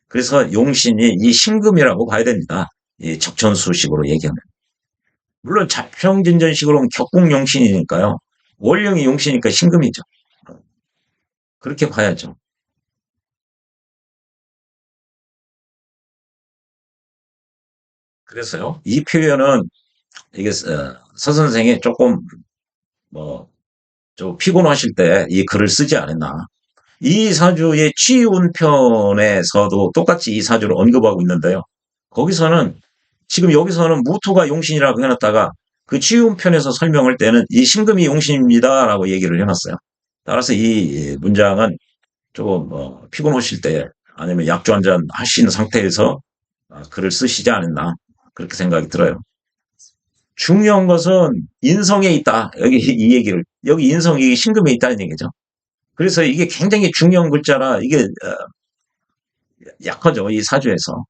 그래서 용신이 이 신금이라고 봐야 됩니다. 이 적천수식으로 얘기하면. 물론 자평진전식으로는 격국용신이니까요. 월령이 용신이니까 신금이죠. 그렇게 봐야죠. 그래서요. 이 표현은 이게 서 선생이 조금 뭐 좀 피곤하실 때 이 글을 쓰지 않았나. 이 사주의 취운 편에서도 똑같이 이 사주를 언급하고 있는데요. 거기서는 지금 여기서는 무토가 용신이라고 해놨다가 그 취운 편에서 설명할 때는 이 신금이 용신입니다라고 얘기를 해놨어요. 따라서 이 문장은 조금 피곤하실 때 아니면 약주 한 잔 하시는 상태에서 글을 쓰시지 않았나 그렇게 생각이 들어요. 중요한 것은 인성에 있다. 여기 이 얘기를 여기 인성이 신금에 있다는 얘기죠. 그래서 이게 굉장히 중요한 글자라 이게 약하죠. 이 사주에서.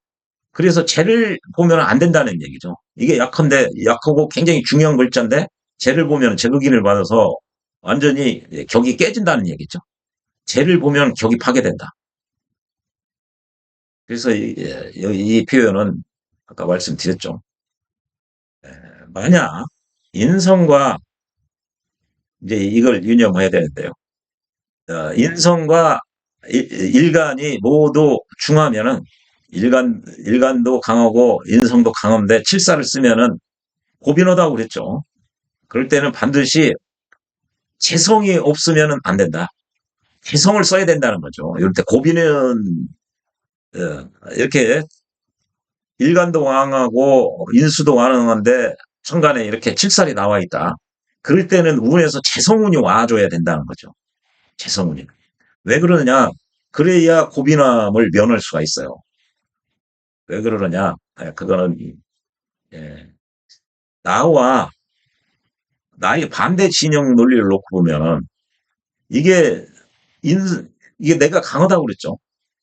그래서 쟤를 보면 안 된다는 얘기죠. 이게 약한데 약하고 굉장히 중요한 글자인데 쟤를 보면 제극인을 받아서 완전히 격이 깨진다는 얘기죠. 쟤를 보면 격이 파괴된다. 그래서 이 표현은 아까 말씀드렸죠. 만약 인성과 이제 이걸 유념해야 되는데요. 인성과 일간이 모두 중하면은 일간도 강하고 인성도 강한데 칠사를 쓰면은 고빈하다고 그랬죠. 그럴 때는 반드시 재성이 없으면은 안 된다. 재성을 써야 된다는 거죠. 이럴 때 고빈은 이렇게 일간도 왕하고 인수도 왕한데 천간에 이렇게 칠살이 나와 있다. 그럴 때는 운에서 재성운이 와줘야 된다는 거죠. 재성운이. 왜 그러느냐? 그래야 고빈함을 면할 수가 있어요. 왜 그러느냐? 그거는 예, 나와 나의 반대 진영 논리를 놓고 보면 이게 인 이게 내가 강하다고 그랬죠.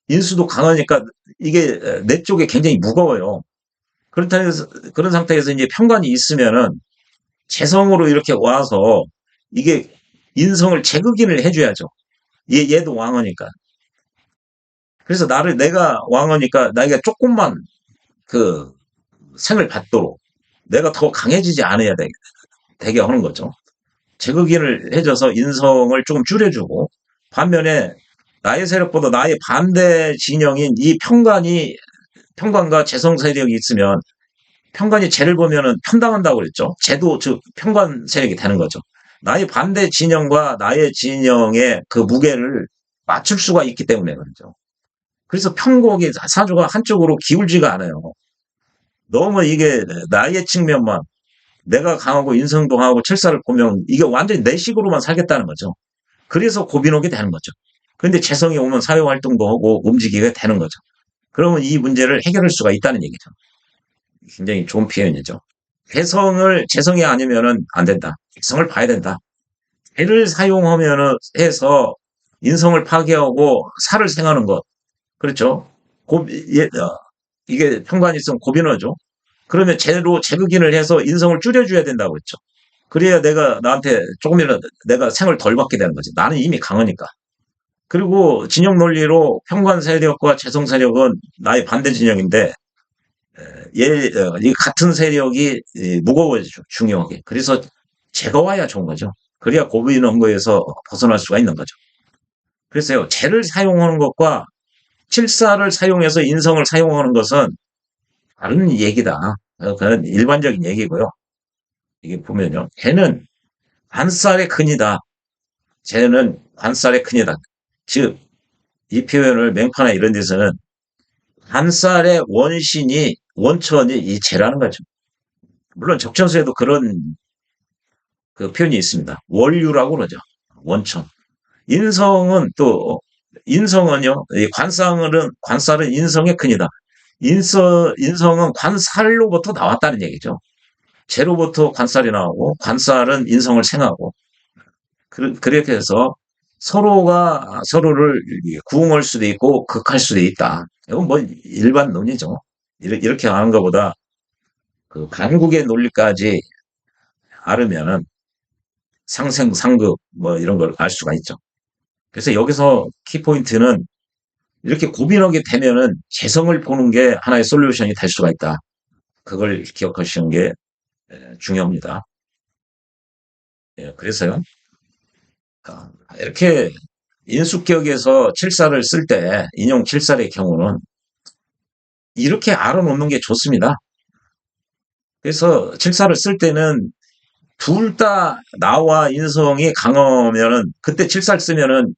인수도 강하니까 이게 내 쪽에 굉장히 무거워요. 그렇다 해서 그런 상태에서 이제 편관이 있으면은 재성으로 이렇게 와서 이게 인성을 재극인을 해줘야죠. 얘도 왕하니까. 그래서 내가 왕하니까 나이가 조금만 그 생을 받도록 내가 더 강해지지 않아야 되게 하는 거죠. 재극인을 해줘서 인성을 조금 줄여주고 반면에 나의 세력보다 나의 반대 진영인 이 편관과 재성 세력이 있으면 편관이 쟤를 보면은 편당한다고 그랬죠. 쟤도 즉 편관 세력이 되는 거죠. 나의 반대 진영과 나의 진영의 그 무게를 맞출 수가 있기 때문에 그렇죠. 그래서 편곡이 사주가 한쪽으로 기울지가 않아요. 너무 이게 나의 측면만 내가 강하고 인성도 강하고 칠사를 보면 이게 완전히 내 식으로만 살겠다는 거죠. 그래서 고민하게 되는 거죠. 그런데 재성이 오면 사회활동도 하고 움직이게 되는 거죠. 그러면 이 문제를 해결할 수가 있다는 얘기죠. 굉장히 좋은 표현이죠. 재성이 아니면은 안 된다. 재성을 봐야 된다. 해를 사용하면은 해서 인성을 파괴하고 살을 생하는 것. 그렇죠. 이게 편관이 있으면 고빈어죠. 그러면 재로 재극인을 해서 인성을 줄여줘야 된다고 그랬죠. 그래야 나한테 조금이라도 내가 생을 덜 받게 되는 거지. 나는 이미 강하니까. 그리고 진영 논리로 편관 세력과 재성 세력은 나의 반대 진영인데 이 같은 세력이 무거워지죠. 중요하게. 그래서 제거와야 좋은 거죠. 그래야 고부인 원고에서 벗어날 수가 있는 거죠. 그래서요. 재를 사용하는 것과 칠사를 사용해서 인성을 사용하는 것은 다른 얘기다. 그건 일반적인 얘기고요. 이게 보면요. 재는 관살의 근이다. 재는 관살의 근이다. 즉, 이 표현을 맹파나 이런 데서는 관살의 원천이 이 재라는 거죠. 물론 적천수에도 그런 그 표현이 있습니다. 원류라고 그러죠. 원천. 인성은 또 인성은요. 관살은 인성의 근이다. 인성은 관살로부터 나왔다는 얘기죠. 재로부터 관살이 나오고 관살은 인성을 생하고 그렇게 해서 서로가 서로를 구응할 수도 있고 극할 수도 있다. 이건 뭐 일반 논리죠. 이렇게 하는 것보다 그 간국의 논리까지 알으면은 상생, 상급 뭐 이런 걸 알 수가 있죠. 그래서 여기서 키포인트는 이렇게 고민하게 되면은 재성을 보는 게 하나의 솔루션이 될 수가 있다. 그걸 기억하시는 게 중요합니다. 예, 그래서요. 이렇게 인수격에서 칠사를 쓸 때, 인용 칠살의 경우는 이렇게 알아놓는 게 좋습니다. 그래서 칠사를 쓸 때는 둘 다 나와 인성이 강하면은 그때 칠살 쓰면은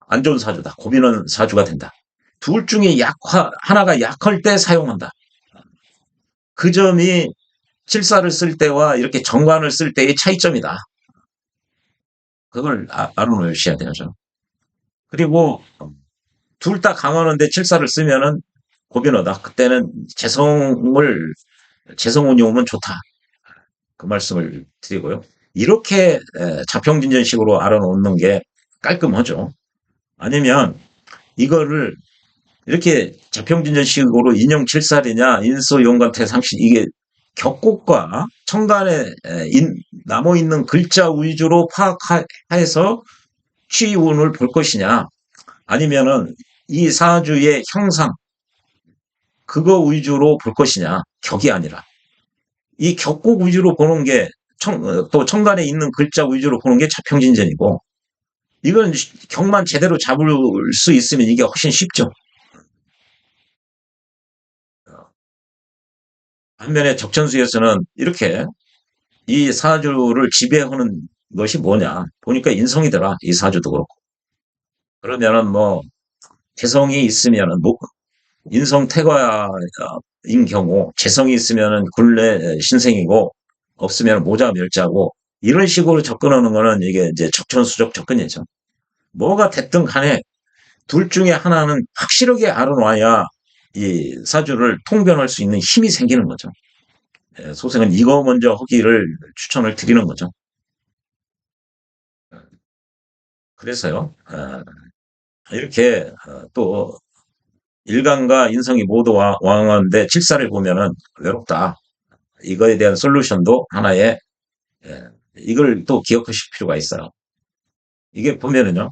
안 좋은 사주다. 고민은 사주가 된다. 둘 중에 하나가 약할 때 사용한다. 그 점이 칠사를 쓸 때와 이렇게 정관을 쓸 때의 차이점이다. 그걸 알아놓으셔야 되죠. 그리고 둘 다 강하는데 칠사를 쓰면은 고변어다. 그때는 재성운이 오면 좋다. 그 말씀을 드리고요. 이렇게 자평진전식으로 알아놓는 게 깔끔하죠. 아니면 이거를 이렇게 자평진전식으로 인용 칠살이냐 인수 용관태 상식 이게 격곡과 청간에 남아 있는 글자 위주로 파악해서 취운을 볼 것이냐, 아니면은 이 사주의 형상 그거 위주로 볼 것이냐, 격이 아니라 이 격곡 위주로 보는 게 또 청간에 있는 글자 위주로 보는 게 자평진전이고, 이건 격만 제대로 잡을 수 있으면 이게 훨씬 쉽죠. 반면에 적천수에서는 이렇게 이 사주를 지배하는 것이 뭐냐 보니까 인성이더라. 이 사주도 그렇고. 그러면은 뭐 재성이 있으면은 뭐 인성 태과인 경우, 재성이 있으면은 굴레 신생이고 없으면 모자 멸자고, 이런 식으로 접근하는 거는 이게 이제 적천수적 접근이죠. 뭐가 됐든 간에 둘 중에 하나는 확실하게 알아놔야 이 사주를 통변할 수 있는 힘이 생기는 거죠. 예, 소생은 이거 먼저 하기를 추천을 드리는 거죠. 그래서요, 이렇게 또 일간과 인성이 모두 왕한데 칠사를 보면은 외롭다. 이거에 대한 솔루션도 하나의, 예, 이걸 또 기억하실 필요가 있어요. 이게 보면은요,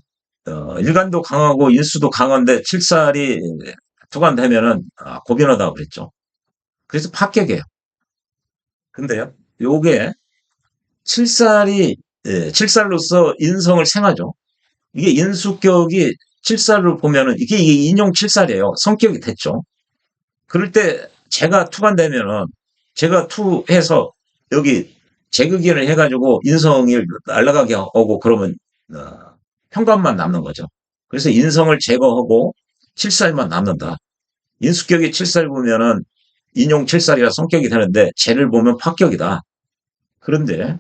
일간도 강하고 인수도 강한데 칠살이 투관되면은 고변하다고 그랬죠. 그래서 합격이에요. 근데요, 요게 칠살이, 칠살로서 인성을 생하죠. 이게 인수격이 칠살을 보면은 이게 인용 칠살이에요. 성격이 됐죠. 그럴 때 제가 투관되면은 제가 투해서 여기 재극인을 해가지고 인성을 날아가게 하고 그러면 어, 평관만 남는 거죠. 그래서 인성을 제거하고 칠살만 남는다. 인수격이 칠살 보면은 인용 칠살이라 성격이 되는데 재를 보면 파격이다. 그런데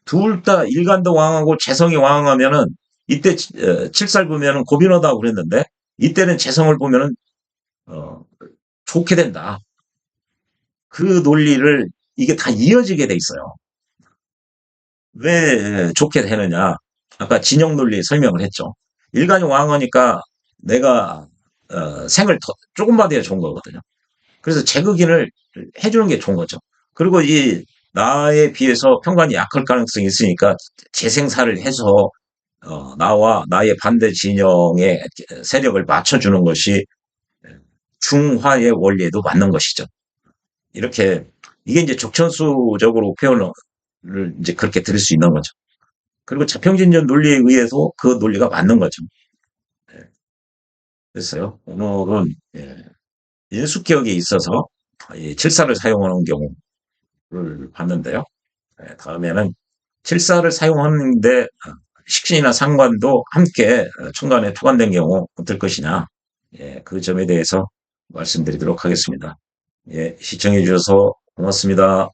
둘 다 일간도 왕하고 재성이 왕하면은 이때 칠살 보면은 고빈하다고 그랬는데 이때는 재성을 보면은 어, 좋게 된다. 그 논리를 이게 다 이어지게 돼 있어요. 왜 좋게 되느냐? 아까 진영 논리 설명을 했죠. 일간이 왕하니까 내가 생을 더 조금만 해야 좋은 거거든요. 그래서 재극인을 해주는 게 좋은 거죠. 그리고 이 나에 비해서 평관이 약할 가능성이 있으니까 재생사를 해서 나와 나의 반대 진영의 세력을 맞춰주는 것이 중화의 원리에도 맞는 것이죠. 이렇게 이게 이제 적천수적으로 표현을 이제 그렇게 들을 수 있는 거죠. 그리고 자평진전 논리에 의해서 그 논리가 맞는 거죠. 예, 그래서요, 오늘은 인수격에 있어서 이 칠사를 사용하는 경우를 봤는데요. 다음에는 칠사를 사용하는데 식신이나 상관도 함께 천간에 투관된 경우 어떨 것이냐, 그 점에 대해서 말씀드리도록 하겠습니다. 예, 시청해 주셔서 고맙습니다.